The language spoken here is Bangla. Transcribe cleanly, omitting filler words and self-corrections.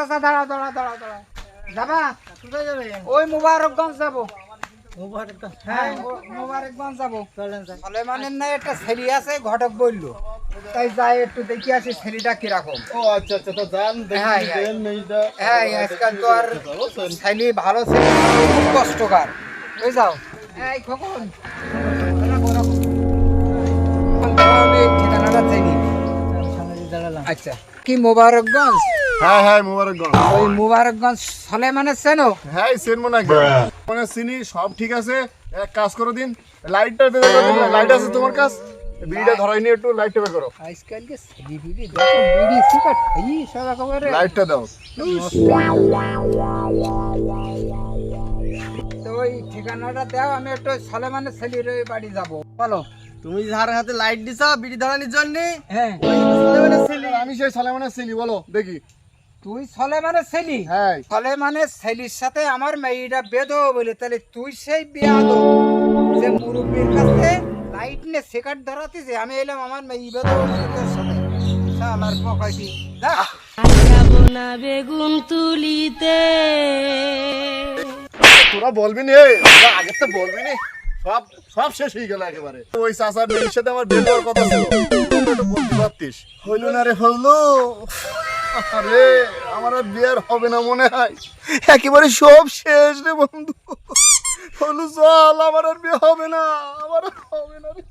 আচ্ছা দাঁড়া দাঁড়া দাঁড়া দাঁড়া যাবা কোথায় যাবে? ওই মুবারকগঞ্জ যাবো। মুবারকগঞ্জ। হ্যাঁ মুবারকগঞ্জ যাবো। সুলেমানের না একটা ছেলে আছে ঘটক বললো, তাই যাই একটু দেখি আসি ছেলেটা কিরকম। ও আচ্ছা আচ্ছা, তো যান হ্যাঁ, দেখি দেন মেয়েটা। হ্যাঁ আজকাল তো আর ছেলে ভালো ছেলে খুব কষ্টকর, বুঝ যাও। এই খোকন আমি ঠিকানাটা জানি। আচ্ছা কি মুবারকগঞ্জ? হ্যাঁ হ্যাঁ মুবারকগঞ্জ। ওই মুবারকগঞ্জ সুলেমানের চেনো? হ্যাঁ চিনবো না কি? মানে চিনি, সব ঠিক আছে। এক কাজ করো দিন, লাইটটা বের করো। লাইট আছে তোমার কাছে? বিড়িটা ধরাই নিয়ে একটু লাইটটা বের করো। আজকালকে ছেলে বিড়ি দেখো, বিড়ি সিগারেট এই সব একেবারে। লাইটটা দাও। তো ওই ঠিকানাটা দাও, আমি একটু সুলেমানের ছেলের ওই বাড়ি যাবো। বলো। তুমি যার হাতে লাইট দিছো বিড়ি ধরানোর জন্য, হ্যাঁ আমি সেই সালেমানের ছেলে, বলো দেখি। তুই সুলেমানের ছেলে? হ্যাঁ সুলেমানের ছেলের সাথে আমার মেয়েটা বেদো বলে, তাহলে তুই সেই বেয়াদো যে মুরব্বীর কাছে লাইট নিয়ে সিগারেট ধরাতিছে। আমি এলাম আমার মেয়ে বেদো তোর সাথে শালার পকাইছি। যা যাবো না বেগুন তুলিতে। তোরা বলবি নি, আগে তো বলবি নি। সব সব শেষ হয়ে গেল একেবারে। ওই চাচার মেয়ের সাথে আমার বিয়ে দেওয়ার কথা ছিল, তুই বলতে পারতিস। হইল না রে, হইলো। আরে আমার আর বিয়ে আর হবে না মনে হয়, একেবারে সব শেষ রে বন্ধু। হলু চল, আমার আর বিয়ে হবে না, আমার আর হবে না রে।